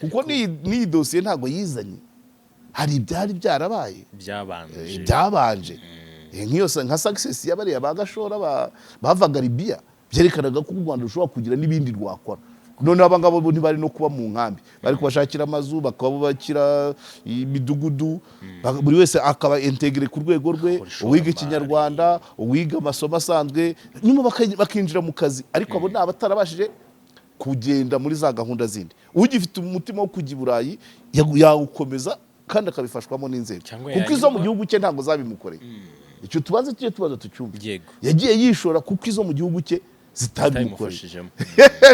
kuko ni dosiye ntago yizanye hari ibyari byarabaye byabanje nk'iyo nka success y'abariya bagashora bavaga Libya byerekanaga ko u Rwanda rushobora kugira n'ibindi rwakora none abangabo bo ntibari no kuba mu nkambi bari kubashakira amazu bakabubakira imidugudu buri wese akaba integre ku rwego rwe uwiga ikinyarwanda uwiga amasomo asanzwe nyuma bakinjira mu kazi ariko abo n'abatarabashije kugenda muri za gahunda zindi ugifite umutima wo kujya i Burayi yawukomeza kandi akabifashwamo n'inzego kuko izo mu gihugu cye ntabwo zabimukoreye icyo tubaze tucyumva yagiye yishora kuko izo mu gihugu cye zitabimukoreye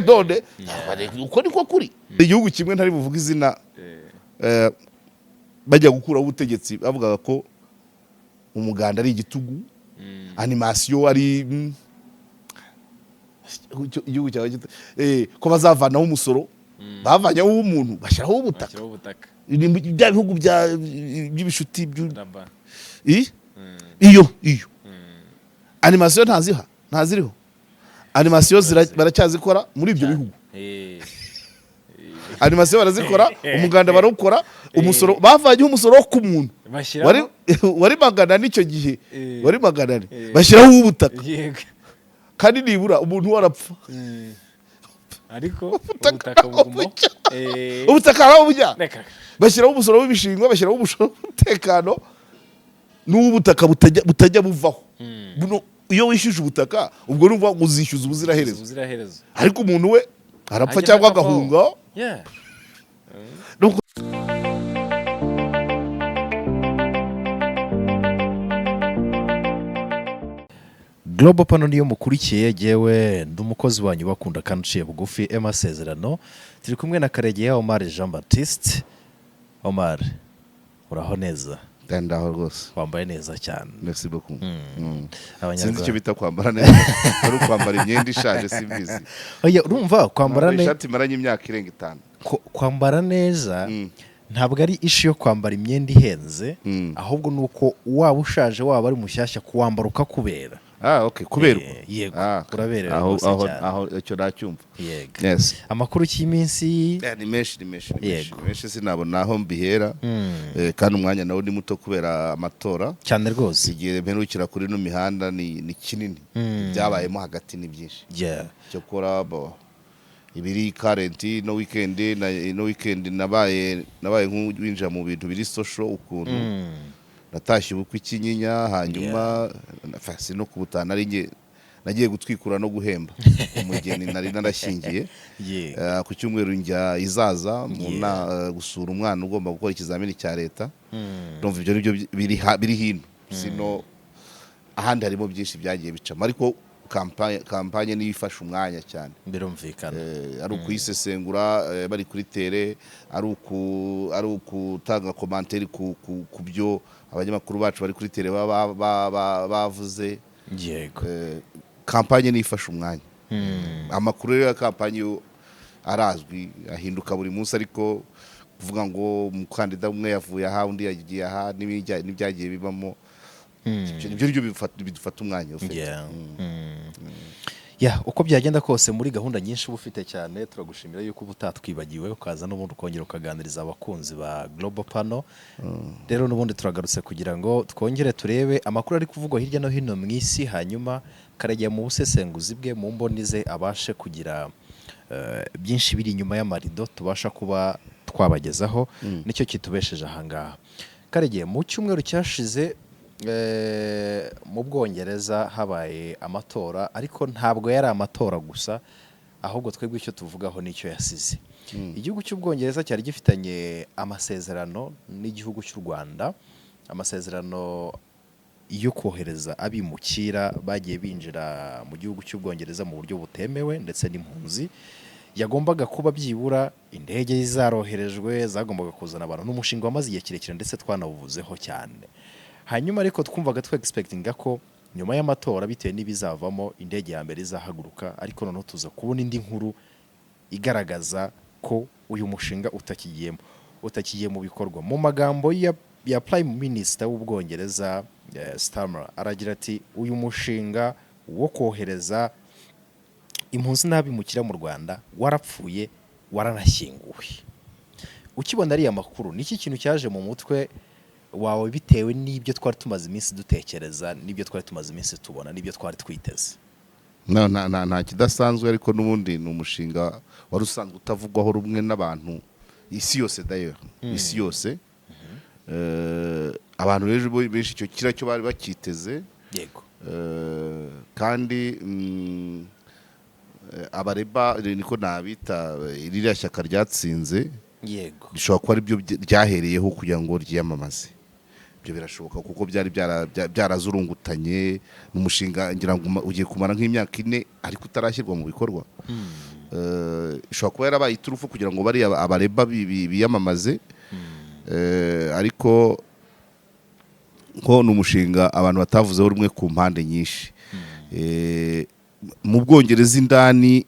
none uko niko kuri igihugu kimwe ntari buvuga izina bajya gukuraho ubutegetsi bavugaga ko umuganda ari igitugu animation ari igihugu cyawe ko bazavanaho umusoro bavanyaho umuntu bashyiraho ubutaka bya bihugu by'ibishuti iyo animation ntaziriho animation baracyazikora muri ibyo bihugu animation barazikora umuganda barawukora umusoro bavanyeho umusoro ku muntu wari magana n'icyo gihe wari magana bashyiraho ubutaka kandi nibura umuntu warapfa ariko ubutaka bujya bashyiraho umusoro w'ibishingwa bashyiraho umusoro w'umutekano n'ubutaka butajya buvaho iyo wishyuje ubutaka ubwo numva uzishyuza ubuziraherezo ariko umuntu we arapfa cyangwa agahunga Global Panel niyo mukurikiye yewe ndumukozi wanyu bakunda kandi uciye bugufi Amasezerano turi kumwe na Karegeya Omar Jean Baptiste. Omar uraho neza? Ndaho rwose wambaye neza cyane. Merci beaucoup. Sinzi icyo bita kwambara neza ari kwambara imyenda ishaje simbizi. Oya urumva kwambara neza ishati maranye imyaka irenga 5 kwambara neza ntabwo ari ishi yo kwambara imyenda ihenze ahubwo nuko waba ushaje waba ari mushyashya kuwambara ukakubera. Okay kubera yego uraberera rwose cyane aho icyo nacyumva. Yes amakuru cy'iminsi ni menshi sinabona aho mbihera kandi umwanya nawo ni muto kubera amatora cyane rwose igihe mperukira kuri no mihanda ni kinini byabayemo hagati ni byinshi cyo kora ibiri current no weekend nabaye nk'uwinjira mu bintu biri social ukuntu natashye ubukwe Kinyinya hanyuma nafasi no kubutana ari nagiye gutwikura no guhemba umugeni nari narashingiye ku cyumweru njya izaza gusura umwana ugomba gukora ikizamini cya leta ndumva ibyo nibyo biri hino sino ahandi harimo byinshi byagiye bicamo ariko kampanye niyo ifasha umwanya cyane birumvikana ari ukuyisesengura bari kuri tere ari ukutanga commentaire ku byo abanyamakuru bacu bari kuri tere bavuze yego kampanye niyo ifasha umwanya amakuru ya kampanye arazwi ahinduka buri munsi ariko kuvuga ngo umukandida umwe yavuye aha undi yagiye aha n'ibyagiye bibamo ibyo bidufata umwanya uko byagenda kose muri gahunda nyinshi uba ufite cyane turagushimira yuko uba utatwibagiwe ukaza n'ubundi ukongera ukaganiriza abakunzi ba Global Panel. Rero n'ubundi turagarutse kugira ngo twongere turebe amakuru ari kuvugwa hirya no hino mu isi hanyuma Karegeya mu busesenguzi bwe mu mboni ze abashe kugira byinshi biri inyuma y'amarido tubasha kuba twabagezaho nicyo kitubesheje ahangaha. Karegeya mu cyumweru cyashize mu Bwongereza habaye amatora ariko ntabwo yari amatora gusa ahubwo twebwe icyo tuvugaho nicyo yasize. Igihugu cy'Ubwongereza cyari gifitanye amasezerano n'igihugu cy'u Rwanda, amasezerano yo kohereza abimukira bagiye binjira mu gihugu cy'Ubwongereza mu buryo butemewe ndetse n'impunzi yagombaga kuba byibura indege zaroherejwe zagombaga kuzana abantu n'umushinga wamaze igihe kirekire ndetse twanawuvuzeho cyane. Hanyuma ariko twumvaga expectinga ko nyuma y'amatora bitewe n'ibizavamo indege ya mbere izahaguruka ariko noneho tuza kubona indi nkuru igaragaza ko uyu mushinga utakigiye mu bikorwa. Mu magambo ya Prime Minister w'Ubwongereza Starmer aragira ati uyu mushinga wo kohereza impunzi n'abimukira mu Rwanda warapfuye waranashyinguwe. ukibona ariya makuru niki kintu cyaje mu mutwe wawe bitewe n'ibyo twari tumaze iminsi dutekereza n'ibyo twari tumaze iminsi tubona n'ibyo twari twiteze? nta kidasanzwe, ariko n'ubundi ni umushinga wari usanzwe utavugwaho rumwe n'abantu isi yose d'ailleurs isi yose. Abantu benshi icyo cyo bari bakiteze. Yego. Kandi abareba niko nabita iririya shyaka ryatsinze. Yego. Bishobora kuba ari byo ryahereyeho kugira ngo ryiyamamaze. Ibyo birashoboka kuko byari byarazurungutanye n'umushinga, ngira ngo ugiye kumara nk'imyaka 4 ariko utarashyirwa mu bikorwa. Ishobora kuba yarabaye iturufu kugira ngo bari abareba biyamamaze. Ariko ko n'umushinga abantu batavuzeho rumwe ku mpande nyinshi. Mu Bwongereza indani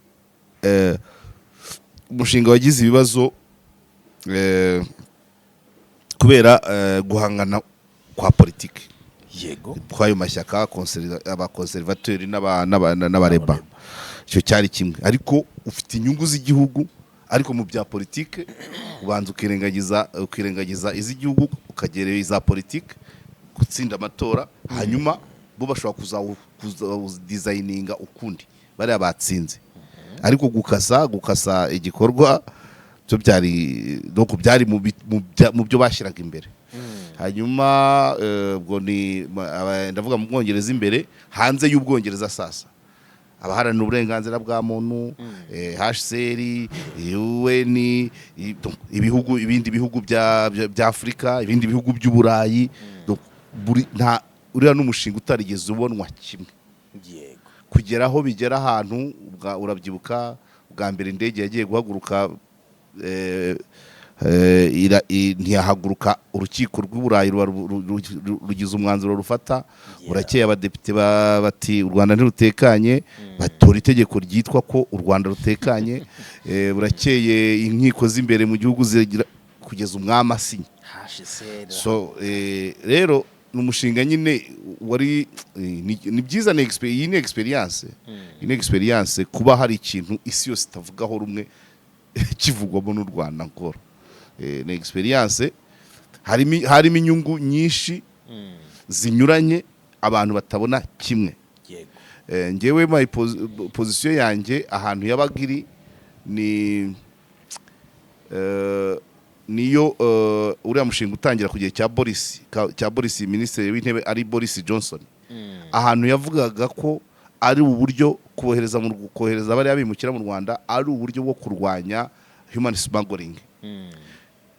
umushinga wagize ibibazo kubera guhangana kwa politiki. Yego. Kwayo mashyaka abakonservateri n'abareba. Icyo cyari kimwe, ariko ufite inyungu z'igihugu, ariko mu bya politiki ubanza ukirengagiza iz'igihugu ukagerera iza politiki gutsinda amatora, hanyuma bo bashobora kuzadesigninga ukundi bariya batsinze. Ariko gukasa igikorwa byo byari mu byo bashyiraga imbere. Hanyuma ubwo ndavuga mu Bwongereza imbere, hanze y'Ubwongereza sasa abaharanira uburenganzira bwa muntu, HCR, UN, ibindi bihugu bya Afurika, ibindi bihugu by'Uburayi, uriya n'umushinga utarigeze ubonwa kimwe. Yego. Kugeraho bigera ahantu urabyibuka bwa mbere indege yagiye guhaguruka, ntiyahaguruka, urukiko rw'Uburayi rugize umwanzuro rufata. Burakeye abadepite bati u Rwanda ntirutekanye, batora itegeko ryitwa ko u Rwanda rutekanye. Burakeye inkiko z'imbere mu gihugu kugeza umwami asinya. So rero n'umushinga nyine wari ni byiza, iyi ni experience kuba hari ikintu isi yose itavugaho rumwe kivugwamo n'u Rwanda nkoro. Ni experience harimo inyungu nyinshi zinyuranye abantu batabona kimwe. Ngewe my position yanjye ahantu yabagiri niyo uriya mushinga utangira ku gihe cya Boris Minisitiri w'Intebe ari Boris Johnson. Ahantu yavugaga ko ari uburyo kohereza bari abimukira mu Rwanda ari uburyo bwo kurwanya human smuggling.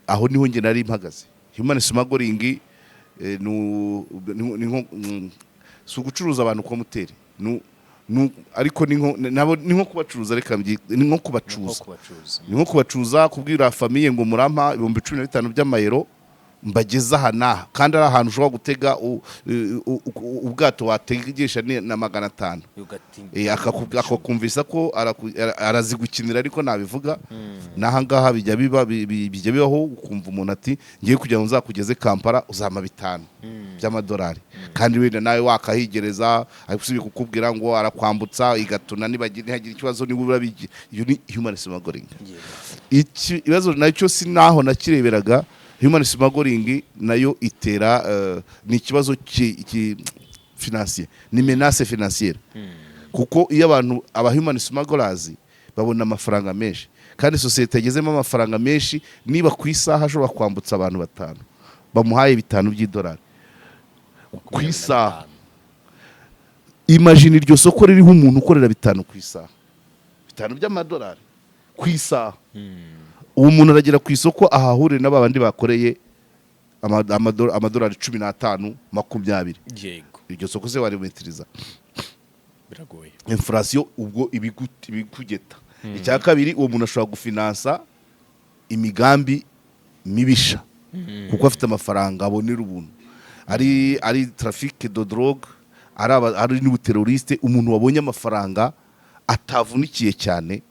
Aho niho nge nari mpagaze. Human smuggling si ugucuruza abantu kwa muteri, ariko ni nko kubacuruza, ni nko kubacuruza kubwira famiye ngo murampa 15,000 by'amayero mbageza aha n'aha, kandi ari ahantu ushobora gutega ubwato wategesha na 500. Akakumvisa ko arazigukinira, ariko nabivuga n'aha ngaha bijya bibaho, ukumva umuntu ati ngiye kugira ngo nzakugeze Kampala uzama 5 by'amadolari, kandi wenda nawe wakahigereza arikusubiye kukubwira ngo arakwambutsa igatuna ntihagire ikibazo niba urabigira. Iyo ni human smuggling. Ikibazo nacyo si naho nakireberaga. Human smuggling nayo itera ni ikibazo financier, ni menace financière. Kuko iyo abantu human smugglers babona amafaranga menshi, kandi societe yagezemo amafaranga menshi, niba ku isaha ashobora kwambutsa abantu 5 bamuhaye 5 by'idolari ku isaha. Imagine iryo soko ririho umuntu ukorera 5 ku isaha, 5 by'amadolari ku isaha. Uwo muntu aragera ku isoko ahahurire n'abandi bakoreye amadolari 15 20. Yego. Iryo soko se warimetiriza biragoye. Inflation ubwo ibikugeta. Icya kabiri, uwo muntu ashobora gufinansa imigambi mibisha kuko afite amafaranga abonera ubuntu. Ari trafic de drogue, ari n'ubuteroriste. Umuntu wabonye amafaranga atavunikiye cyane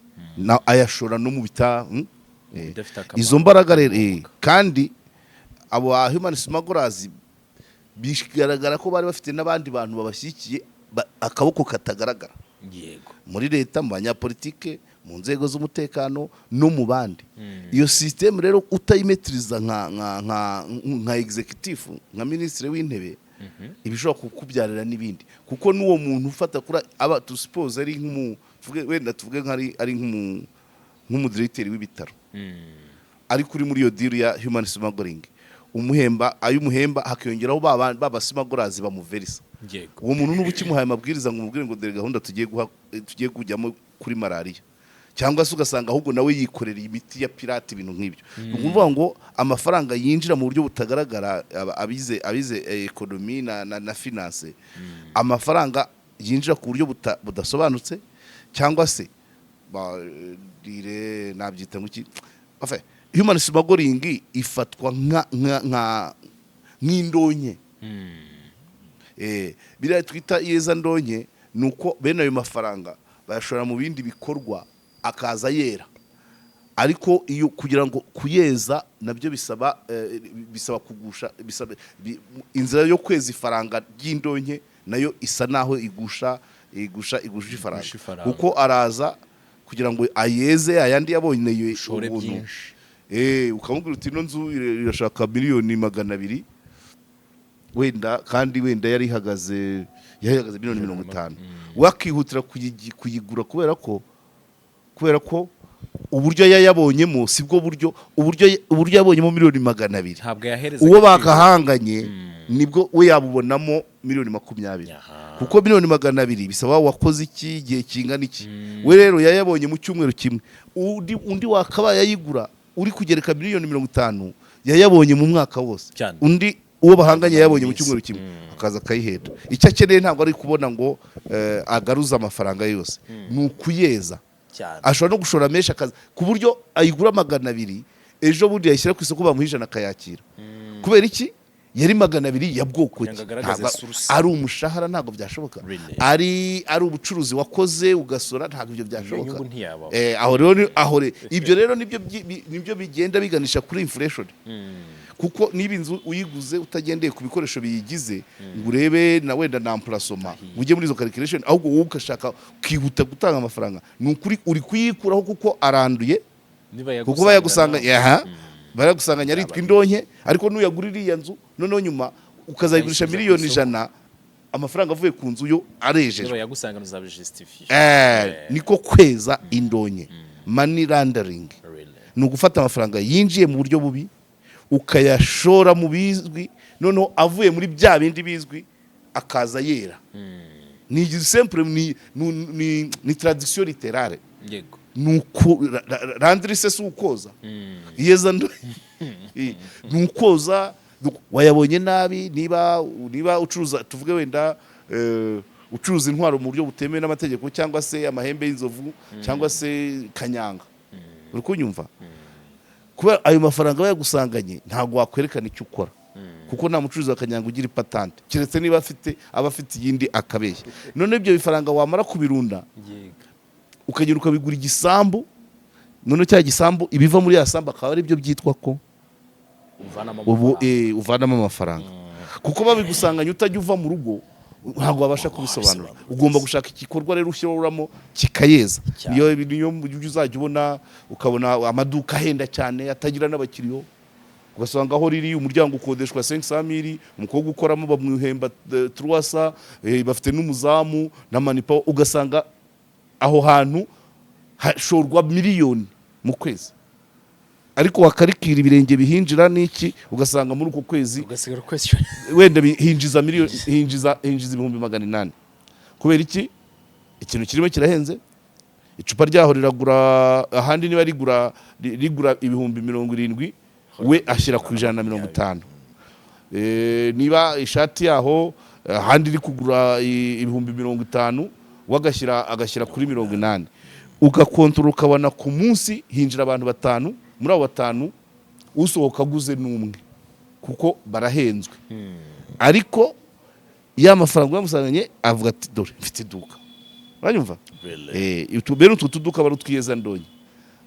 ayashora no mu bita izo mbaraga rero. Kandi abo human smugglers bigaragara ko bari bafite n'abandi bantu babashyikiye akaboko katagaragara. Yego. Muri leta, mu banyapolitike, mu nzego z'umutekano no mu bandi. Iyo system rero utayimetiriza nka executive nka ministre w'intebe ibishobora kukubyarira n'ibindi, kuko n'uwo muntu ufata kuri aba to suppose ari wenda tuvuge ari nk'umudirecteur w'ibitaro ari kuri muri iyo deal ya human smuggling, umuhemba hakiyongeraho baba smugglers bamuverisa. Uwo muntu n'ubu kimuhaye amabwiriza ngo umubwire ngo dore gahunda tugiye kujyamo kuri malaria, cyangwa se ugasanga ahubwo nawe yikorera imiti ya pirate ibintu nk'ibyo. Ni ukuvuga ngo amafaranga yinjira mu buryo butagaragara, abize economy na finance, amafaranga yinjira ku buryo budasobanutse, cyangwa se nabyita ngo enfin human smuggling ifatwa nk'indonke. Biriya twita iyeza ndonke, nuko bene ayo mafaranga bayashora mu bindi bikorwa akaza yera, ariko iyo kugira ngo kuyeza nabyo bisaba kugusha, inzira yo kweza ifaranga ry'indonke nayo isa naho igusha ifaranga, kuko araza kugira ngo ayeze ayandi yabonye ubuntu. Ukamubwira uti ino nzu irashaka 200,000,000 wenda, kandi wenda yari ihagaze 150,000,000, wakihutira kuyigura kubera ko uburyo yayabonyemo sibwo uburyo yabonyemo 200,000,000, uwo bakahanganye nibwo we yabubonamo 220,000,000, kuko 220,000 bisaba wakoze iki gihe kingana iki. We rero yayabonye mu cyumweru kimwe, undi wakaba yayigura uri kugereka 50,000,000 yayabonye mu mwaka wose, undi uwo bahanganye yabonye mu cyumweru kimwe akaza akayiheta. Icyo akeneye ntabwo ari kubona ngo agaruza amafaranga yose, ni ukuyeza. Ashobora no gushora menshi akaza ku buryo ayigura 200, ejo bundi yayishyira ku isoko bamuhijana akayakira. Kubera iki? Yari 200 ya bwoko ki? Ari umushahara ntabwo byashoboka, ari ubucuruzi wakoze ugasora ntabwo ibyo byashoboka. Aho ibyo rero nibyo bigenda biganisha kuri inflation, kuko niba inzu uyiguze utagendeye ku bikoresho biyigize ngo urebe na wenda na emplacement ujye muri izo calculation, ahubwo wowe ukashaka kwihuta gutanga amafaranga, ni ukuri uri kuyikuraho kuko aranduye, kuko bayagusanganya aritwa indonke. Ariko nuyagurira iya nzu noneho nyuma ukazayigurisha 1,100,000, amafaranga avuye ku nzu yo arejeje, niko kweza indonke. Money laundering ni ugufata amafaranga yinjiye mu buryo bubi ukayashora mu bizwi, noneho avuye muri bya bindi bizwi akaza yera. Ni simple, ni tradition littéraire. Nuko randrise si ukoza iyeza nukoza wayabonye nabi. Niba ucuruza tuvuge wenda ucuruza intwaro mu buryo butemewe n'amategeko, cyangwa se amahembe y'inzovu, cyangwa se kanyanga, uri kunyumva, kuba ayo mafaranga bayagusanganye ntabwo wakwerekana icyo ukora, kuko nta mucuruzi wa kanyanga ugira patante, keretse niba aba afite iyindi akabeshya. None ibyo bifaranga wamara kubirunda ukagenda ukabigura igisambu, none cya gisambu ibiva muri ya sambu akaba ari byo byitwa ko uvanamo amafaranga, kuko babigusanganye utajya uva mu rugo ntabwo wabasha kubisobanura. Ugomba gushaka igikorwa rero ushyiramo kikayeza. Niyo uzajya ukabona amaduka ahenda cyane atagira n'abakiriyo, ugasanga aho riri umuryango ukodeshwa 500,000, umukobwa ukoramo bamwihemba 300, bafite n'umuzamu na manipa, ugasanga aho hantu hashorwa miliyoni mu kwezi, ariko wakarikira ibirenge bihinjira n'iki, ugasanga muri uko kwezi wenda hinjiza 800,000. Kubera iki? Ikintu kirimo kirahenze, icupa ryaho riragura ahandi niba rigura 70,000, we ashyira ku 150. Niba ishati yaho ahandi iri kugura 50,000, agashyira kuri 80. Ugakontorora ukabona ku munsi hinjira abantu 5, muri abo 5 usohoka aguze n'umwe, kuko barahenzwe. Ariko ya mafaranga yamusanganye avuga ati dore mfite iduka, uranyumva? Bene utu tuduka barutwiyeza ndonye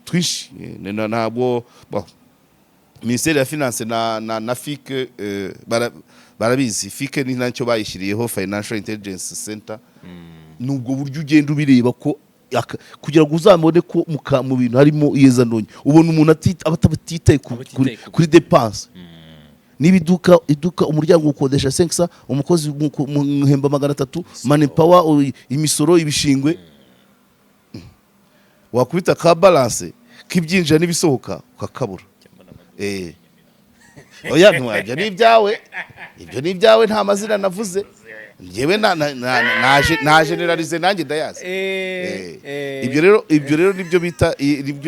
twishi. Ntabwo Ministeri ya Finance na FIC barabizi. FIC ni nacyo bayishyiriyeho Financial Intelligence Center. Nubwo buryo ugenda ubireba ko kugira ngo uzamubone ko mu bintu harimo iyezandonyi ubona umuntu aba atitaye kuri depanse. niba iduka umuryango ukodesha 500 umukozi muhemba 300 manpower imisoro ibishingwe wakubita ka balance k'ibyinjira n'ibisohoka ukakabura. Oya ntwajya n'ibyawe ibyo n'ibyawe nta mazina navuze ngewe na generalize nanjye ndayazi. Ibyo rero nibyo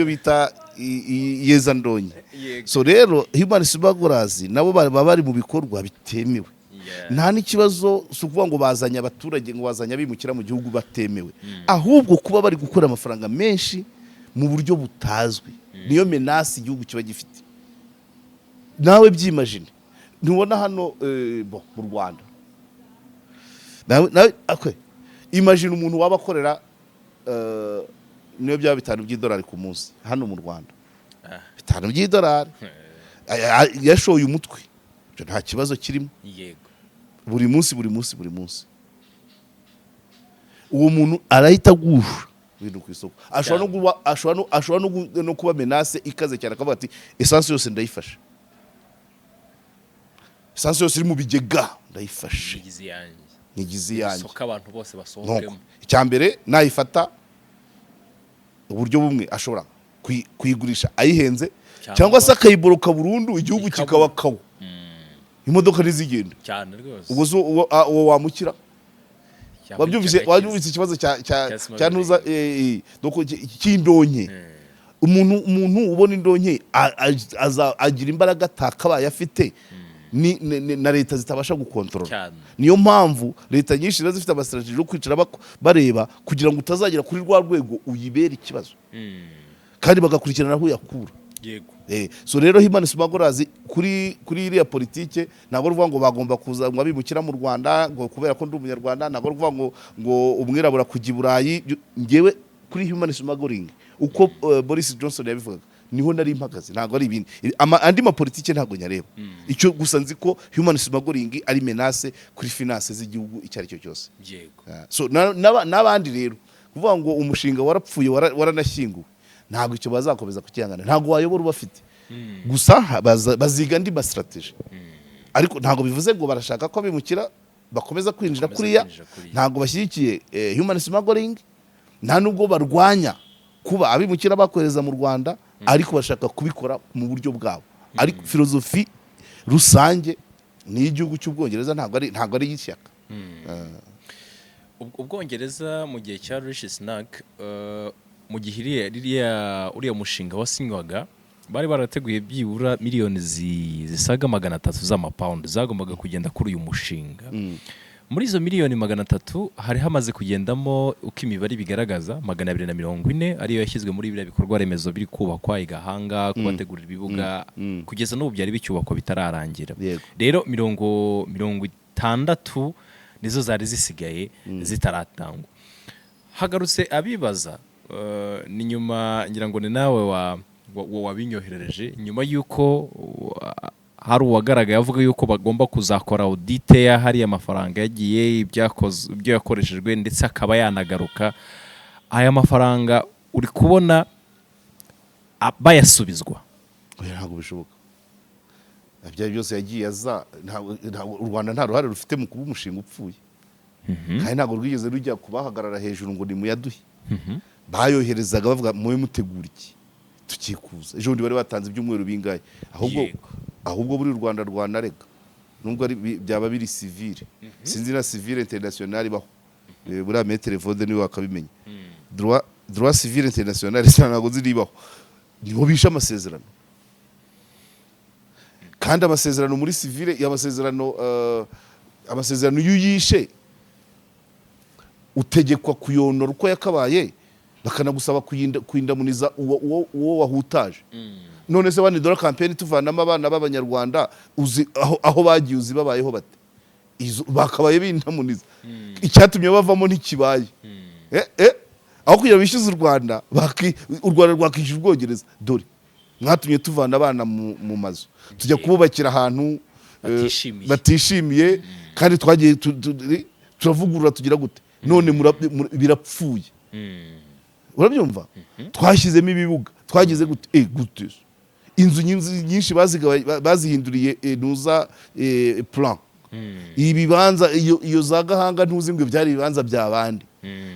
bita yezandonyi. So rero human smugglerers nabo baba bari mu bikorwa bitemewe. Nta n'ikibazo sukuvuga ngo bazanye abaturage ngo bazanye abimukira mu gihugu batemewe, ahubwo kuba bari gukora amafaranga menshi mu buryo butazwi niyo menace igihugu kiba gifite. Nawe byimagine ntubona hano mu Rwanda nawe imagine umuntu waba akorera niyo byaba $5 ku munsi hano mu Rwanda, $5 yashoye umutwe nta kibazo kirimo. Yego, buri munsi uwo muntu arahita gusha ibintu ku isoko. Ashobora no kuba menace ikaze cyane akavuga ati essence yose ndayifashe, essence yose iri mu bigega ndayifashe, nyigizi yanjye soka abantu bose basohokemo. Icyambere nayifata uburyo bumwe ashobora kuyigurisha ayihenze cyangwa se akayiboroka burundu igihugu kikaba kawo, imodoka ntizigenda cyane rwose. Uwo wamukira wabyumvise ikibazo cya ntuza cy'indonke. Umuntu ubona indonke agira imbaraga atakabaye afite na leta zitabasha gukontorora. Niyo mpamvu leta nyinshi zifite amastrategy yo kwicara bareba kugira ngo utazagera kuri rwa rwego uyibera ikibazo kandi bagakurikirana aho yakura. Yego. So rero human smugglerers kuri iriya politike ntabwo ruvuga ngo bagomba kuza ngo abimukira mu Rwanda ngo kubera ko ndi umunyarwanda, ntabwo ruvuga ngo umwirabura kujya i Burayi. Ngewe kuri human smuggling uko Boris Johnson yabivugaga niho nari mpagaze, ntabwo ari ibindi andi mapolitike ntabwo nyareba. Icyo gusa nzi ko human smuggling ari menace kuri finance z'igihugu icyo ari cyo cyose. Yego. So n'abandi rero kuvuga ngo umushinga warapfuye waranashyinguwe ntabwo icyo bazakomeza kukihangana, ntabwo wayobora ubafite. Gusa baziga andi ma strategy, ariko ntabwo bivuze ngo barashaka ko abimukira bakomeza kwinjira kuriya. Ntabwo bashyigikiye human smuggling, nta nubwo barwanya kuba abimukira bakohereza mu Rwanda, ariko bashaka kubikora mu buryo bwabo. Ariko filozofi rusange ni igihugu cy'Ubwongereza, ntabwo ari y'ishyaka. Ubwongereza mu gihe cya Rishi Sunak mu gihe uriya mushinga wasinywaga bari barateguye byibura miliyoni zisaga 300 z'amapawundi zagombaga kugenda kuri uyu mushinga. Muri izo miliyoni 300 hari hamaze kugendamo uko imibare bigaragaza 240 ariyo yashyizwe muri biriya bikorwa remezo biri kubakwa i Gahanga, kubategurira ibibuga kugeza n'ubu byari bicyubakwa bitararangira. Rero 60 nizo zari zisigaye zitaratangwa. Hagarutse abibaza ni nyuma ngira ngo ni nawe wabinyoherereje nyuma yuko hari uwagaragaye avuga yuko bagomba kuzakora audit ya hari amafaranga yagiye ibyo yakoreshejwe ndetse akaba yanagaruka. Aya mafaranga uri kubona bayasubizwa? Ntabwo bishoboka. Ibyo byose yagiye aza u Rwanda nta ruhare rufite mu kuba umushinga upfuye, kandi ntabwo rwigeze rujya kubahagarara hejuru ngo ni muyaduhe. Bayoherezaga bavuga muwe mutegura iki tukikuza. Ejo ndi bari batanze ibyumweru bingaye, ahubwo buri Rwanda rwanarega nubwo byaba biri civile. Sinzi na civile international baho buri metre vode niwe wakabimenya. Droit civil international ntabwo ziribaho, niho bisha amasezerano. Kandi amasezerano muri civile amasezerano yuyishe utegekwa kuyonora uko yakabaye, bakanagusaba kwindamuniza uwo wahutaje. None se $1 campaign tuvanamo abana b'Abanyarwanda uzi aho bagiye uzi babayeho bate? Bakabaye bindamuniza. Icyatumye bavamo ntikibaye. Aho kugira bishyuza u Rwanda rwakishyura Ubwongereza. Dore mwatumye tuvana abana mu mazu tujya kububakira ahantu batishimiye, kandi twagiye turavugurura tugira gute, none birapfuye. urabyumva twashyizemo ibibuga twagize gute inzu nyinshi bazihinduriye nuza plan ibibanza iyo za Gahanga ntuzi ngo byari ibibanza by'abandi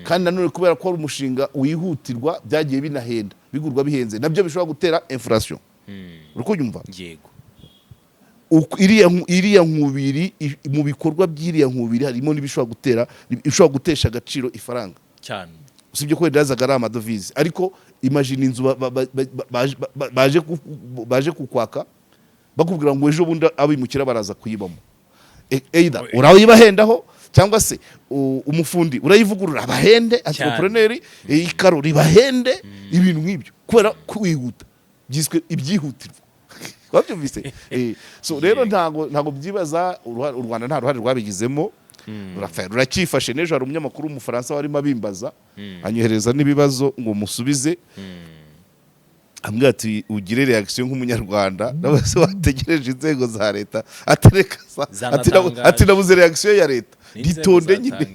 kandi nanone kubera ko ari umushinga wihutirwa byagiye binahenda bigurwa bihenze nabyo bishobora gutera inflation urukunyumva yego iriya nkubiri mu bikorwa by'iriya nkubiri harimo n'ibishobora gutesha agaciro ifaranga cyane usibye ko wenda yazaga ari amadovize ariko imagine inzu baje kukwaka bakubwira ngo ejo bundi abimukira baraza kuyibamo either urayibahendaho cyangwa se umufundi urayivugurura abahende entrepreneur ikaro ribahende ibintu nk'ibyo kubera kwihuta byiswe ibyihutirwa wabyumvise so rero ntago byibaza u Rwanda nta ruhare rwabigizemo ruracyifashe n'ejo hari umunyamakuru w'umufaransa warimo abimbaza anyohereza n'ibibazo ngo musubize ambwira ati ugire reaction nk'umunyarwanda n'abase wategereje inzego za leta ati nabuze reaction ya leta nitonde nyine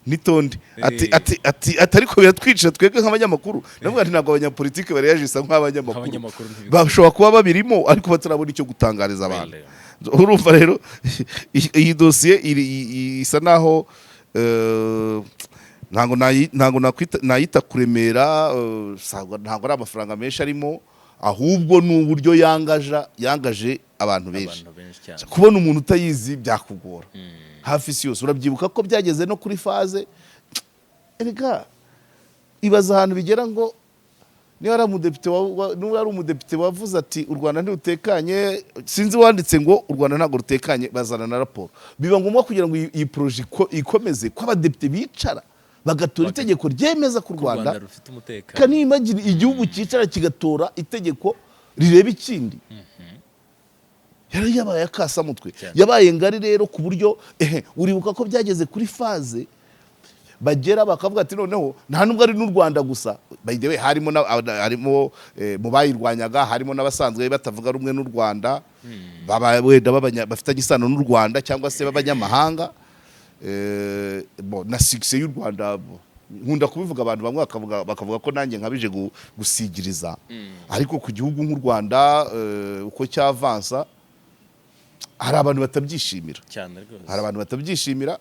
nitonde ati ariko biratwica twebwe nk'abanyamakuru navuga nti ntabwo abanyapolitike bareyajisa nk'abanyamakuru bashobora kuba babirimo ariko batarabona icyo gutangariza abantu urumva rero iyi dosiye isa naho ntabwo nayita kuremera ntabwo ari amafaranga menshi arimo ahubwo ni uburyo yangaje abantu benshi kubona umuntu utayizi byakugora hafi isi yose urabyibuka ko byageze no kuri faze erega ibaza ahantu bigera ngo niba ari umudepite wavuze ati u Rwanda ntirutekanye sinzi wanditse ngo u Rwanda ntabwo rutekanye bazana na raporo biba ngombwa kugira ngo iyi proje ikomeze ko abadepite bicara bagatora itegeko ryemeza ku Rwanda kandi imagine igihugu cyicara kigatora itegeko rireba ikindi yari yabaye akasamutwe yabaye ngari rero ku buryo uribuka ko byageze kuri faze bagera bakavuga ati noneho nta nubwo ari n'u Rwanda gusa by the way harimo mu bayirwanyaga harimo n'abasanzwe batavuga rumwe n'u Rwanda bafitanye isano n'u Rwanda cyangwa se b'abanyamahanga na success y'u Rwanda nkunda kubivuga abantu bamwe bakavuga ko nanjye nkabije gusigiriza ariko ku gihugu nk'u Rwanda uko cyavansa hari abantu batabyishimira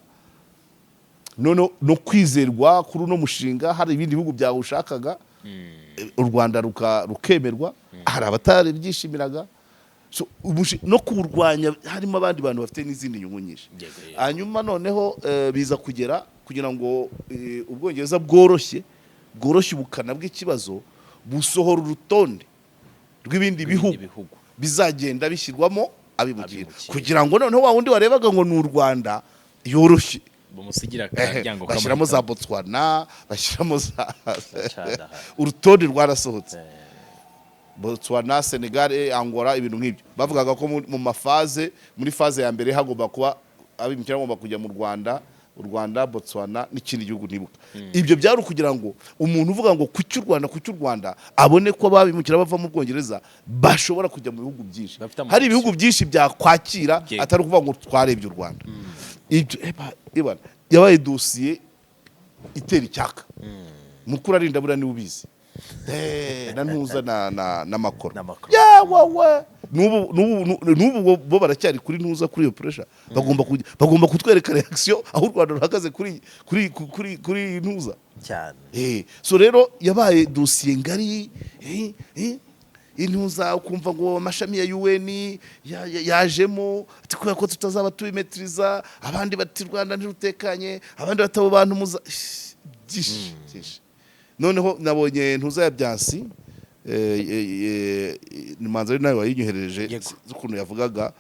no kwizerwa kuri uno mushinga hari ibindi bihugu byawushakaga u Rwanda rukemerwa hari abatari byishimiraga no kuwurwanya harimo abandi bantu bafite n'izindi nyungu nyinshi hanyuma noneho biza kugira ngo Ubwongereza bworoshye ubukana bw'ikibazo busohora urutonde rw'ibindi bihugu bizagenda bishyirwamo abimukira kugira ngo noneho wa wundi warebaga ngo ni u Rwanda yoroshye bashyiramo za Botswana bashyiramo za urutonde rwarasohotse Botswana, Senegal, Angola ibintu nk'ibyo bavugaga ko muri faze ya mbere hagomba kuba abimukira bagomba kujya mu Rwanda u Rwanda Botswana n'ikindi gihugu nibuka ibyo byari kugira ngo umuntu uvuga ngo kuki u Rwanda abone ko abimukira bava mu Bwongereza bashobora kujya mu bihugu byinshi hari ibihugu byinshi byakwakira atari kuvuga ngo twarebye u Rwanda yabaye dosiye itera icyaka mukuru arinda bura ni ubizi na ntuza na makoro yawawe n'ubu bo baracyari kuri ntuza kuri iyo pressure bagomba kutwereka reaction aho u Rwanda ruhagaze kuri ntuza cyane so rero yabaye dosiye ngari intuza ukumva ngo amashami ya UN yajemo ati kubera ko tutazaba tubimetriza abandi bati Rwanda ntirutekanye abandi batabo bantu muza noneho nabonye ntuza ya Byansi nimanza ari nawe wayinyohereje z'ukuntu yavugaga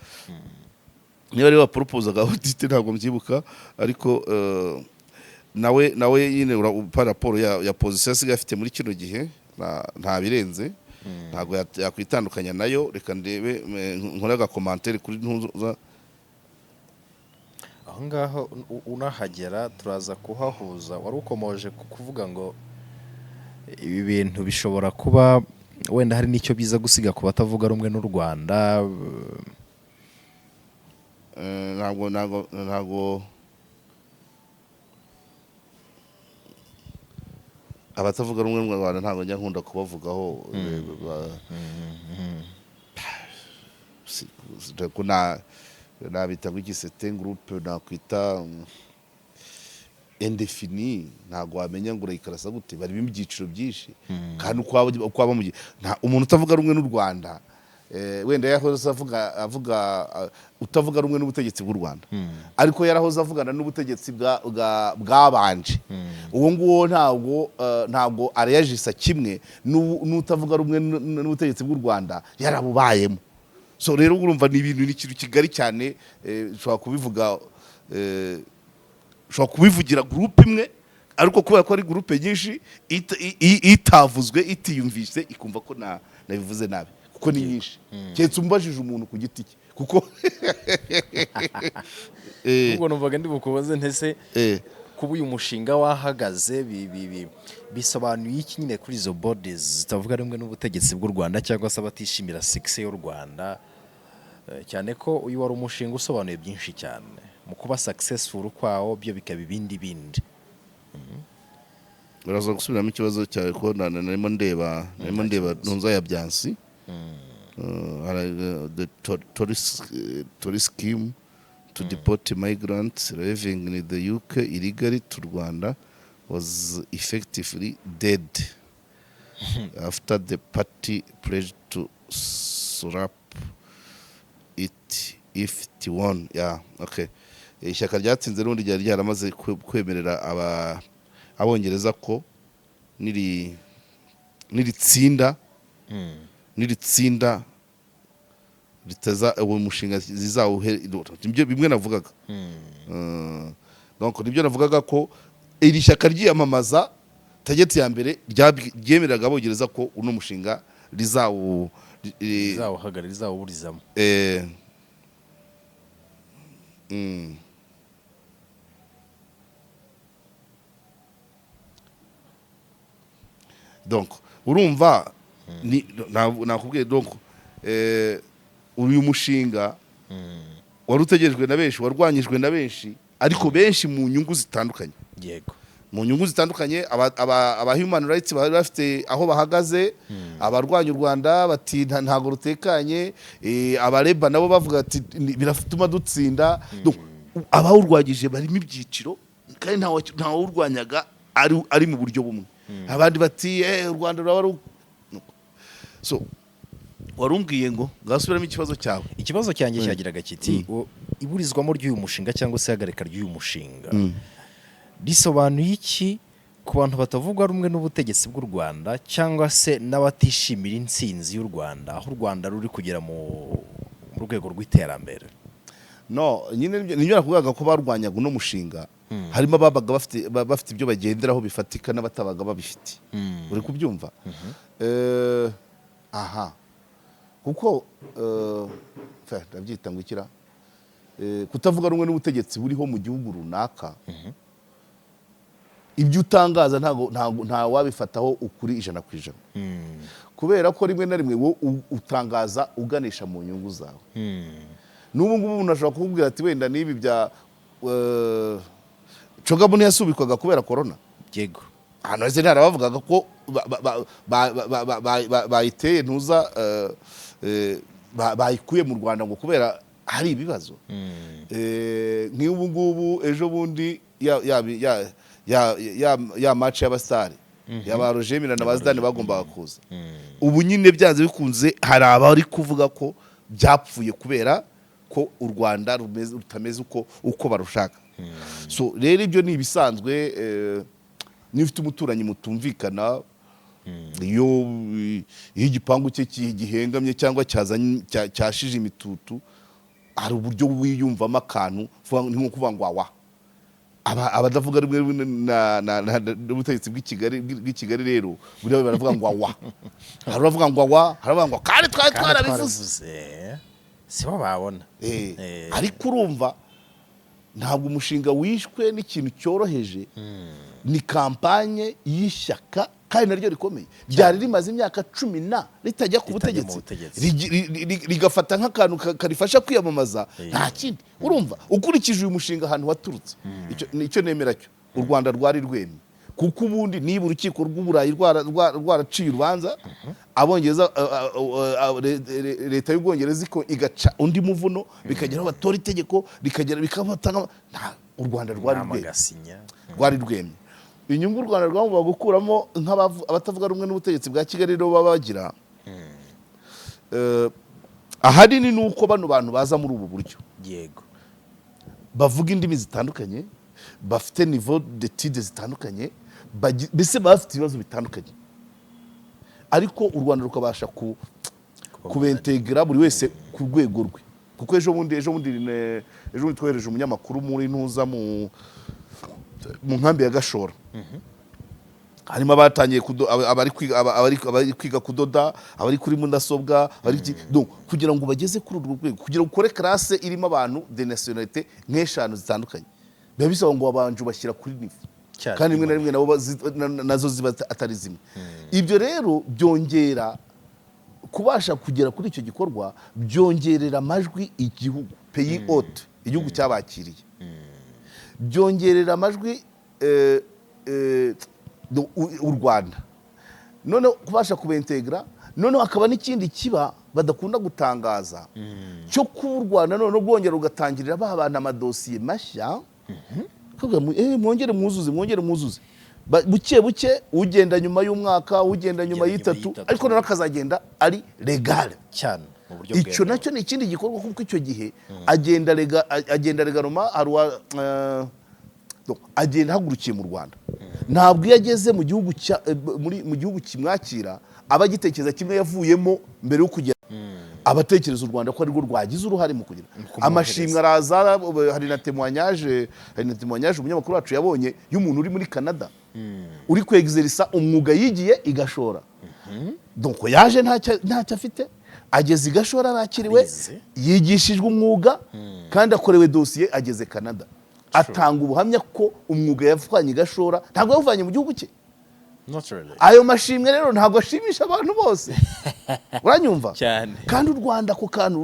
niba ari proposaga audit ntabwo mbyibuka ariko nawe yine pa raporo ya position asigaye afite muri kino gihe nta birenze ntabwo yakwitandukanya nayo reka ndebe nkora ga commentaire kuri ntuza aho ngaho unahagera turaza kuhahuza wari ukomoje kuvuga ngo ibi bintu bishobora kuba wenda hari n'icyo biza gusiga ku batavuga rumwe n'u Rwanda ntabwo abatavuga rumwe mu Rwanda ntabwo njya nkunda kubavugaho nabita nk'igisete groupe nakwita indefini, ntabwo wamenya ngo urayikarasa gute, bari mu byiciro byinshi kandi uko aba mu umuntu utavuga rumwe n'u Rwanda wenda yahoze avuga utavuga rumwe n'ubutegetsi bw'u Rwanda ariko yarahoze avugana n'ubutegetsi bwabanje uwo nguwo ntabwo arayajisa kimwe n'utavuga rumwe n'ubutegetsi bw'u Rwanda yarabubayemo. So rero urumva ni ibintu ni ikintu kigari cyane, ushobora kubivugira groupe imwe ariko kubera ko ari groupe nyinshi itavuzwe itiyumvise ikumva ko nabivuze nabi kuko ni nyinshi cyetse umbajije umuntu ku giti cye kuko ubwo numvaga ndi bukubaze ntese kuba uyu mushinga wahagaze bisobanuye iki nyine kuri izo bodies zitavuga rumwe n'ubutegetsi bw'u Rwanda cyangwa se abatishimira success y'u Rwanda, cyane ko uyu wari umushinga usobanuye byinshi cyane mu kuba successful kwawo byo bikaba ibindi uraza gusubiramo ikibazo cyawe ko narimo ndeba ntunza ya Byansi the tourist scheme to deport migrants living in the UK illegally to Rwanda was effectively dead after the party pledged to slap it if it won. Okay. Ishyaka ryatsinze n'undi ryari ryaramaze kwemerera abongereza ko niritsinda riteza uwo mushinga zizawuhe ibyo bimwe navugaga. Donc nibyo navugaga ko iri shyaka ryiyamamaza target ya mbere ryemereraga abongereza ko uno mushinga rizawuburizamo. Donc urumva nakubwiye donc uyu mushinga wari utegerejwe na benshi, warwanyijwe na benshi ariko benshi mu nyungu zitandukanye. Yego, mu nyungu zitandukanye aba human rights bari bafite aho bahagaze, abarwanya u Rwanda bati ntago rutekanye, abareba nabo bavuga ati birafituma dutsinda. Abawurwagije barimo ibyiciro kandi ntawe urwanyaga ari mu buryo bumwe. Abandi bati u Rwanda rwaba so warumbwiye ngo gasubiramo ikibazo cyawe. Ikibazo cyanjye cyagiraga kiti iburizwamo ry'uyu mushinga cyangwa se hagarika ry'uyu mushinga risobanuye iki ku bantu batavuga rumwe n'ubutegetsi bw'u Rwanda cyangwa se n'abatishimira intsinzi y'u Rwanda, aho u Rwanda ruri kugera mu rwego rw'iterambere? No, nyine nibyo nakuvugaga ko barwanyaga uno mushinga. Harimo ababaga bafite ibyo bagenderaho bifatika n'abatabaga babifite. Uri kubyumva? Aha, kuko ndabyita ngo ikira kutavuga rumwe n'ubutegetsi buriho mu gihugu runaka, ibyo utangaza nta wabifataho ukuri 100%, kubera ko rimwe na rimwe wo utangaza uganisha mu nyungu zawe. N'ubu ngubu umuntu ashobora kukubwira ati wenda nibi bya Chogabuni yasubikwaga kubera corona. Yego, hano ese ntarabavugaga ko bayiteye ntuza bayikuye mu Rwanda ngo kubera hari ibibazo. Nk'ubu ngubu ejo bundi ya match y'abastari yaba Roger Mila na Bazidane bagombaga kuza. Ubu nyine byanze bikunze hari abari kuvuga ko byapfuye kubera ko u Rwanda rutameze uko barushaka. So rero ibyo ni ibisanzwe. Nifite umuturanyi mutumvikana, iyo igipangu cye gihengamye cyangwa cyashije imitutu, hari uburyo wiyumvamo akantu nko kuvuga ngo abadavuga rumwe n'ubutegetsi bw'Ikigali rero buriya baravuga ngo hari abavuga ngo hari abavuga ngo kandi twarabivuze sibo babona. Ariko urumva ntabwo umushinga wishwe n'ikintu cyoroheje, ni kampanye y'ishyaka kandi naryo rikomeye ryari rimaze imyaka 10 ritajya ku butegetsi, rigafata nk'akantu karifasha kwiyamamaza nta kindi. Urumva ukurikije uyu mushinga ahantu waturutse, icyo nemera cyo u Rwanda rwari rwemye kuko ubundi niba urukiko rw'uburayi rwaraciye urubanza abongereza leta y'ubwongereza igaca undi muvuno bikageraho batora itegeko bikabatanga u Rwanda rwari rwemye inyungu u Rwanda rwagomba gukuramo abatavuga rumwe n'ubutegetsi bwa Kigali rero baba bagira ahanini ni uko bano bantu baza muri ubu buryo yego bavuga indimi zitandukanye bafite niveau d'études zitandukanye bese bafite ibibazo bitandukanye ariko u Rwanda rukabasha kubentegra buri wese ku rwego rwe kuko ejo bundi twohereje umunyamakuru muri ntuza mu nkambi ya Gashora harimo abatangiye abari kwiga kudoda abari kuri mudasobwa kugira ngo bageze kuri urwo rwego kugira ngo ukore classe irimo abantu de nationalité nk'eshanu zitandukanye biba bisaba ngo abantu bashyira kuri nivo kandi rimwe na rimwe nabo nazo ziba atari zimwe ibyo rero byongera kubasha kugera kuri icyo gikorwa byongerera amajwi igihugu pays hôte igihugu cyabakiriye byongerera amajwi u Rwanda none kubasha kubentegra none akaba n'ikindi kiba badakunda gutangaza cyo kuba u Rwanda none rwongera rugatangirira abantu amadosiye mashya mwongere mwuzuze buke ugenda nyuma y'umwaka ugenda nyuma y'itatu ariko none akazagenda ari legale cyane icyo nacyo ni ikindi gikorwa kuko icyo gihe agenda legaloma agenda hagurukiye mu Rwanda ntabwo iyo ageze mu gihugu kimwakira aba agitekereza kimwe yavuyemo mbere yo kugera abatekereza u Rwanda ko ari rwo rwagize uruhare mu kugira amashimwe araza hari na témoignage umunyamakuru wacu yabonye y'umuntu uri muri Canada uri kwexerisa umwuga yigiye igashora donc yaje ntacyo afite ageze igashora arakiriwe yigishijwe umwuga kandi akorewe dosiye ageze Canada atanga ubuhamya ko umwuga yavanye igashora ntabwo yavanye mu gihugu cye ayo mashimwe rero ntabwo ashimisha abantu bose uranyumva kandi u Rwanda ko kantu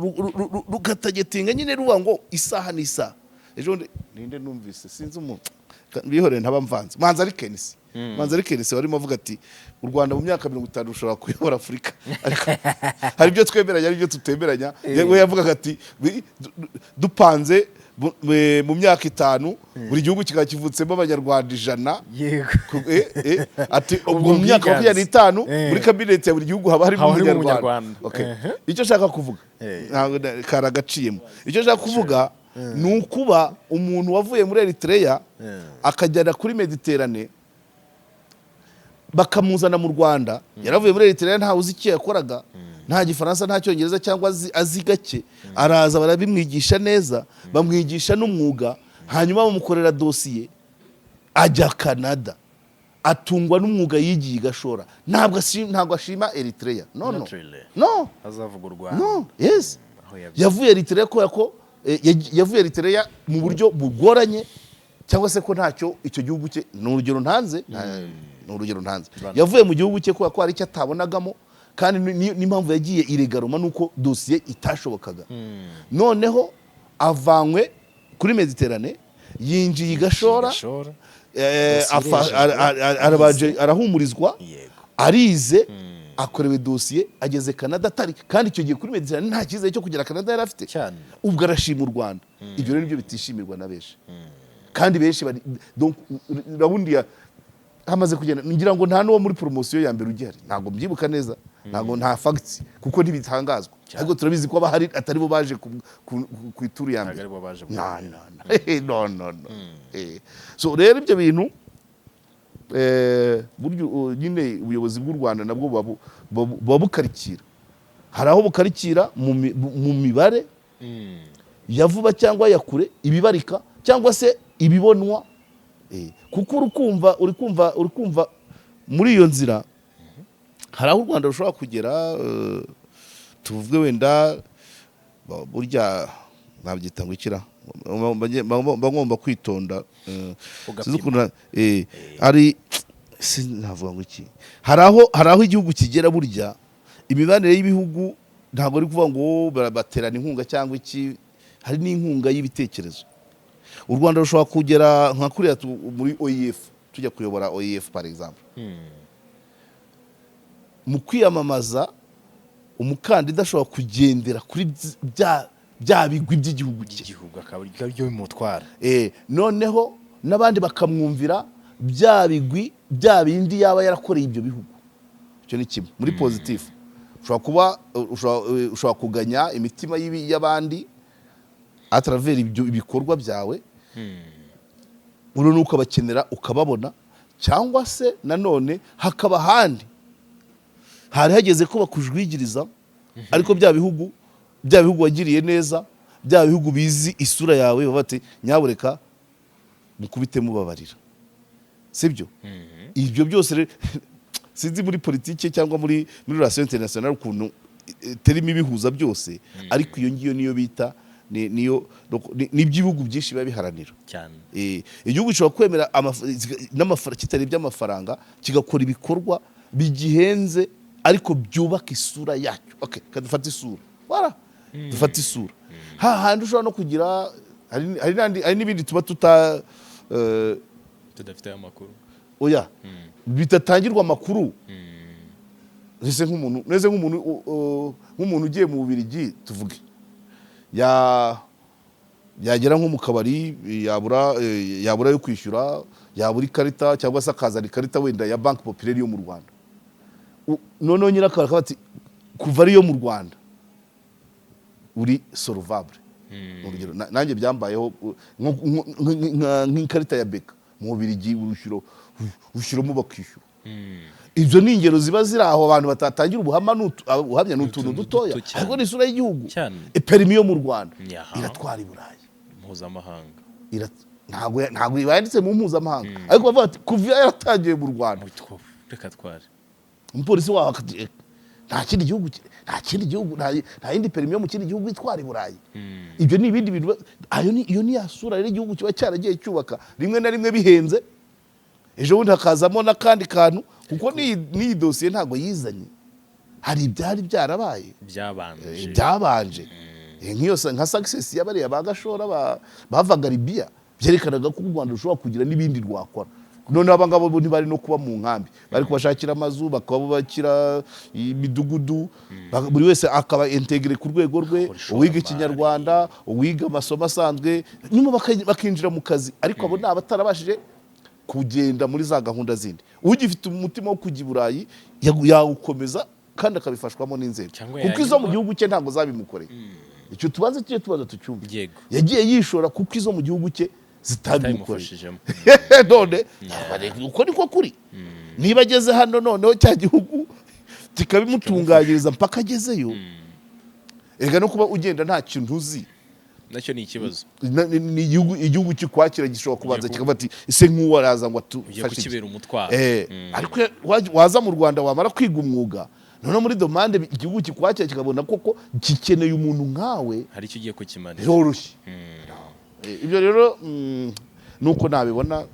rugatagetinga nyine ruba ngo isaha n'isaha ejo ninde numvise sinzi umuntu bihoreye ntaba mvanze manza ari Kenisi warimo avuga ati u Rwanda mu myaka 50 rushobora kuyobora Afurika ariko hari ibyo twemeranya ari byo tutemeranya we yavugaga ati dupanze mu myaka 5 buri gihugu kikakivutsemo abanyarwanda 100 ati mu myaka 25 muri cabinet ya buri gihugu haba harimo umunyarwanda icyo nshaka kuvuga karagaciyemo icyo nshaka kuvuga ni ukuba umuntu wavuye muri Eritrea akajyana kuri Mediterane bakamuzana mu Rwanda yaravuye muri Eritrea nta uzi icyo yakoraga nta gifaransa nta cyongereza cyangwa azi gake araza barabimwigisha neza bamwigisha n'umwuga hanyuma bamukorera dosiye ajya Canada atungwa n'umwuga yigiye igashora ntabwo ashima Eritrea no azavuga u Rwanda yes yavuye Eritrea ko yavuye Eritrea mu buryo bugoranye cyangwa se ko ntacyo icyo gihugu cye n'urugero ntanze yavuye mu gihugu cye ko hari icyo atabonagamo kandi n'impamvu yagiye iregaroma nuko dosiye itashobokaga noneho avanywe kuri Mediterane yinjiye igashora arahumurizwa arize akorewe dosiye ageze Canada kandi icyo gihe kuri Mediterane nta cyizere cyo kugera Canada yari afite ubwo arashima u Rwanda ibyo rero nibyo bitishimirwa na benshi kandi benshi donc rabundi hamaze kugenda ngira ngo nta n'uwo muri promotion ya mbere ugihari ntabwo mbyibuka neza nta facts kuko ntibitangazwa ariko turabizi ko abahari atari bo baje ku ituru ya mbere no so rero ibyo bintu buryo nyine ubuyobozi bw'u Rwanda nabwo babukarikira hari aho bukarikira mu mibare ya vuba cyangwa ya kure ibibarika cyangwa se ibibonwa kuko uri kumva muri iyo nzira hari aho u Rwanda rushobora kugera tuvuge wenda burya nabyita ngo ikira bagomba kwitonda ari sinavuga ngo iki hari aho igihugu kigera burya imibanire y'ibihugu ntabwo ari kuvuga ngo baterana inkunga cyangwa iki hari n'inkunga y'ibitekerezo u Rwanda rushobora kugera nka kuriya muri OIF tujya kuyobora OEF par exemple mu kwiyamamaza umukandida ashobora kugendera kuri bya bigwi by'igihugu igihugu akaba byo bimutwara noneho n'abandi bakamwumvira bya bigwi bya bindi yaba yarakoreye ibyo bihugu. Icyo ni kimwe muri positive. Ushobora kuganya imitima y'abandi a travers ibikorwa byawe uru nuko abakenera ukababona, cyangwa se nanone hakaba handi hari hageze ko bakujwigiriza ariko bya bihugu wagiriye neza, bya bihugu bizi isura yawe bati nyabureka mukubite mubabarira, sibyo? Ibyo byose sinzi muri politike cyangwa muri relation international ukuntu terimo ibihuza byose, ariko iyo ngiyo niyo bita n'iby'ibihugu byinshi biba biharanira cyane. Igihugu gishobora kwemera kitarebye amafaranga kigakora ibikorwa bigihenze ariko byubaka isura yacyo. Kadufata isura dufata isura hahandi ushobora no kugira hari n'ibindi tuba tudafite amakuru oya bitatangirwa amakuru. Nese nk'umuntu ugiye mu Bubiligi tuvuge yagera nko mu kabari yabura yo kwishyura, yabura ikarita cyangwa se akazana ikarita wenda ya Banque Populaire yo mu Rwanda, noneho nyirakabari akaba ati kuva ariyo mu Rwanda uri solvable. Urugero nanjye byambayeho nk'ikarita ya Beka mu Bubiligi ushyiramo bakishyura. Ibyo ni ingero ziba ziri aho abantu batatangira ubuhamya n'utuntu dutoya, ariko ni isura y'igihugu. Perimi yo mu Rwanda iratwara i Burayi mpuzamahanga, ntabwo yanditse mu mpuzamahanga, ariko bavuga ati kuva yaratangiye mu Rwanda reka tware umupolisi wawe nta kindi gihugu nta yindi perimi yo mu kindi gihugu itwara i Burayi. Ibyo ni ibindi bintu, iyo ni yasura rero igihugu kiba cyaragiye cyubaka rimwe na rimwe bihenze, ejo bundi hakazamo n'akandi kantu, kuko n'iyi dosiye ntabwo yizanye, hari ibyari byarabaye byabanje nk'iyo nka success y'abariya bagashora bavaga Libya, byerekanaga ko u Rwanda rushobora kugira n'ibindi rwakora. None abangabo ntibari no kuba mu nkambi, bari kubashakira amazu, bakabubakira imidugudu, buri wese akaba integre ku rwego rwe, uwiga Ikinyarwanda, uwiga amasomo asanzwe, nyuma bakinjira mu kazi. Ariko abo ni abatarabashije kugenda muri za gahunda zindi. Ugifite umutima wo kujya i Burayi yawukomeza kandi akabifashwamo n'inzego, kuko izo mu gihugu cye ntabwo zabimukoreye. Icyo tubaze tucyumve, yagiye yishora kuko izo mu gihugu cye zitabimukoreye. None uko niko kuri. Niba ageze hano noneho cya gihugu kikabimutunganyiriza mpaka agezeyo, ega no kuba ugenda nta kintu uzi nacyo ni ikibazo. Igihugu kikwakira gishobora kubanza kikavuga ati ese nk'uwaraza ngo atufashe kibera umutwaro. Ariko waza mu Rwanda wamara kwiga umwuga, noneho muri demande igihugu kikwakira kikabona koko gikeneye umuntu nkawe, hari icyo ugiye kukimanira biroroshye. Ibyo rero nuko nabibona.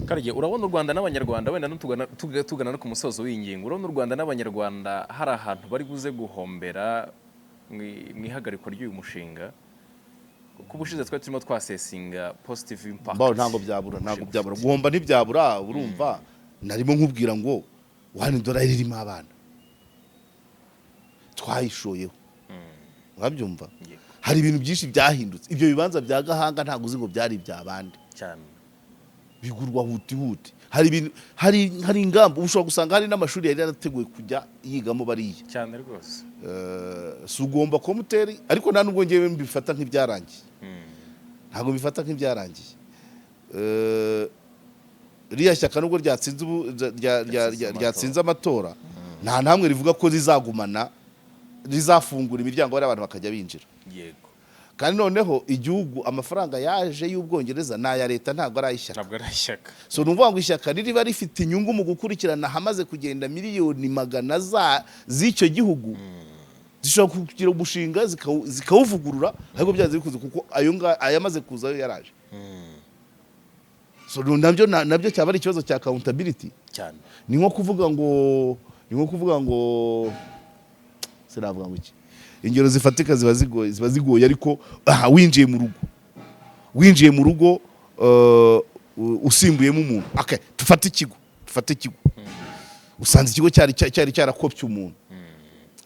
Karege, urabona u Rwanda n'Abanyarwanda, wenda tugana no ku musozo w'ingingo, urabona u Rwanda n'Abanyarwanda hari ahantu bari buze guhombera mu ihagarikwa ry'uyu mushinga, kuko ubushize twari turimo twasesinga positive impact. Ntabwo byabura guhomba, ntibyabura. Urumva narimo nkubwira ngo $1 irimo abana twayishoyeho, urabyumva. Hari ibintu byinshi byahindutse. Ibyo bibanza bya Gahanga ntabwo uzi ngo byari iby'abandi cyane, bigurwa huti. Hari ingamba, ushobora gusanga hari n'amashuri yari yarateguye kujya yigamo bariya cyane rwose. Si ugomba komuteri, ariko nta nubwo ngewe mbifata nk'ibyarangiye. Ntabwo mbifata nk'ibyarangiye. Riya shyaka nubwo ryatsinze amatora, nta namwe rivuga ko rizafungura imiryango bari abantu bakajya binjira. Yego. Kandi noneho igihugu amafaranga yaje y'Ubwongereza n'aya leta ntabwo ari ishyaka. So numva ngo ishyaka riba rifite inyungu mu gukurikirana hamaze kugenda miliyoni magana z'icyo gihugu, zishobora kugira umushinga zikawuvugurura, ariko byaze bikuze kuko ayamaze kuza yaraje. So nabyo cyaba ari ikibazo cya accountability cyane. Ni nko kuvuga ngo sinavuga ngo iki, ingero zifatika ziba zigoye, ariko winjiye mu rugo usimbuyemo umuntu dufate ikigo usanze ikigo cyari cyarakopye umuntu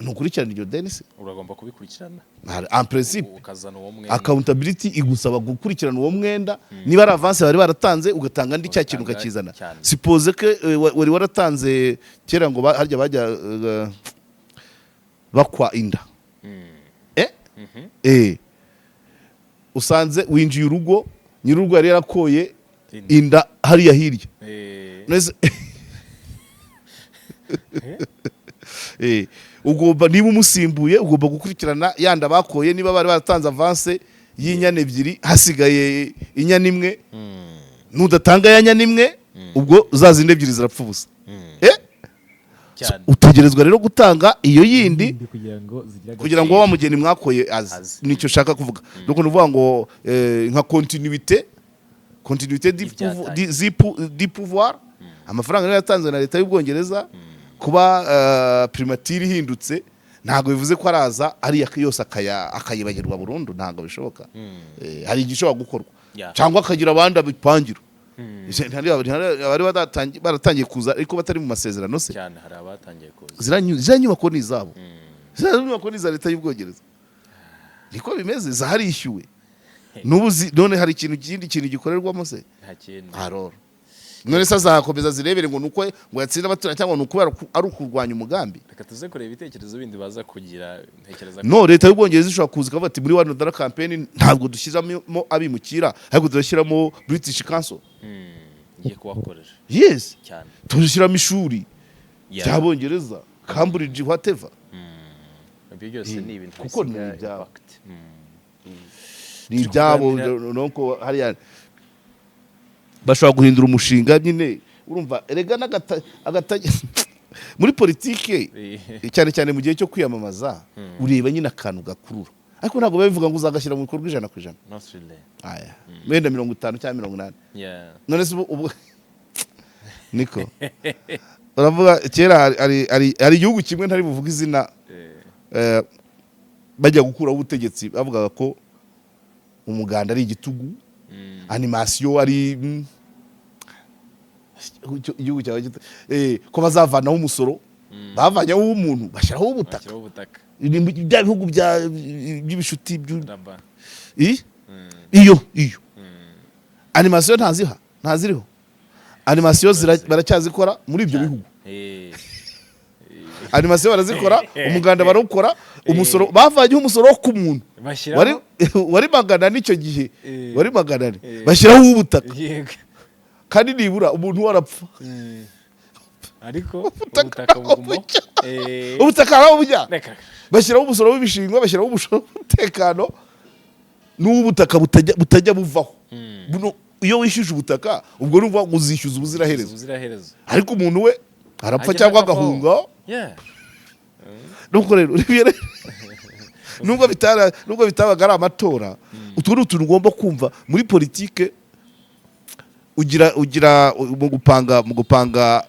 ntukurikirana iryo deni se uragomba kubikurikirana en principe ukazana uwo mwenda accountability igusaba gukurikirana uwo mwenda niba ari avance bari baratanze ugatanga ndi cya kintu ukakizana suppose ko wari waratanze kera ngo harya bajya bakwa inda usanze winjiye urugo nyir'urugo yari yarakoye inda hariya hirya ugomba niba umusimbuye ugomba gukurikirana yanda bakoye niba bari baratanze avance y'inyana ebyiri hasigaye inyana imwe nudatanga ya nyana imwe ubwo za zindi ebyiri zirapfa ubusa utegerezwa rero gutanga iyo yindi kugira ngo wa mugeni mwakoye azi nicyo shaka kuvuga nuko nuvuga ngo nka continuité du pouvoir amafaranga yari yatanzwe na leta y'Ubwongereza kuba primature ihindutse ntago bivuze ko araza ari yose akayibagirwa burundu ntago bishoboka hari igishobora gukorwa cyangwa akagira abandi abipangira bari baratangiye kuza ariko batari mu masezerano se cyane hari abatangiye kuza ziriya nyubako ni izabo ziriya nyubako ni iza leta y'Ubwongereza niko bimeze zaharishyuwe none hari ikindi kintu gikorerwamo se nta kintu haroro none se azakomeza zirebere ngo nuko ngo yatsinda abaturage cyangwa nuko ari ukurwanya umugambi reka tuze kureba ibitekerezo bindi baza kugira ntekereza no leta y'Ubwongereza ishobora kuza ikavuga ati muri One Dollar campaign ntabwo dushyiramo abimukira ahubwo turashyiramo British Council ngiye kubakorera yes cyane tuzishyiramo ishuri ry'Abongereza Cambridge whatever ibyo byose ni ibintu kuko ni ibyabo ni ibyabo nuko hariya bashobora guhindura umushinga nyine urumva erega muri politike cyane mu gihe cyo kwiyamamaza ureba nyine akantu gakurura ariko ntabwo babivuga ngo uzagashyira mu bikorwa 100%. Aya wenda 50 cyangwa 80 none se ubu niko uravuga kera hari igihugu kimwe ntari buvuga izina bajya gukuraho ubutegetsi bavugaga ko umuganda ari igitugu animation ari igihugu cyawe ko bazavanaho umusoro bavanyaho umuntu bashyiraho ubutaka bya bihugu by'ibishuti iyo animation ntaziriho animation baracyazikora muri ibyo bihugu animation barazikora umuganda barawukora umusoro bavanyeho umusoro wo ku muntu wari magana n'icyo gihe wari magana bashyiraho ubutaka kandi nibura umuntu warapfa ariko ubutaka bugumo ubutaka arabujya bashyiraho umusoro w'ibishingwa bashyiraho umusoro w'umutekano n'ubutaka butajya buvaho iyo wishyuje ubutaka ubwo numva uzishyuza ubuziraherezo ariko umuntu we arapfa cyangwa agahunga nuko rero nubwo bitabaga ari amatora utwo ni utuntu ugomba kumva muri politike ugira mu gupanga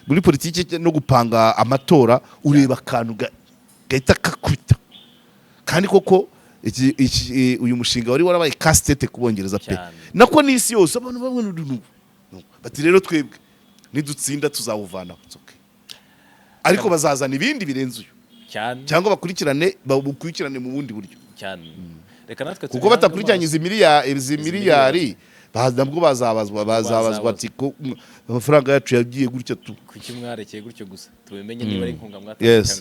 muri politiki no gupanga amatora ureba akantu gahita kakubita kandi koko uyu mushinga wari warabaye kasitete ku Bongereza pe nako n'isi yose abantu babona bati rero twebwe nidutsinda tuzawuvana ariko bazazana ibindi birenze uyu cyangwa bakurikirane mu bundi buryo kuko batakurikiranye izi miliyari nabwo bazabazwa ati ko amafaranga yacu yagiye gutya tu kuki mwarekeye gutyo gusa tubimenye niba ari inkunga mwatanze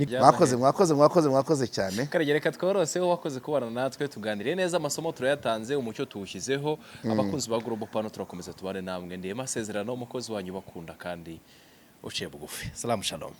cyangwa ari mwakoze cyane karegereka tworoseho wakoze kubana natwe tuganiriye neza amasomo turayatanze umucyo tuwushyizeho abakunzi ba Global Pano turakomeza tubane namwe ndiye masezerano umukozi wanyu bakunda kandi uciye bugufi salamu shalom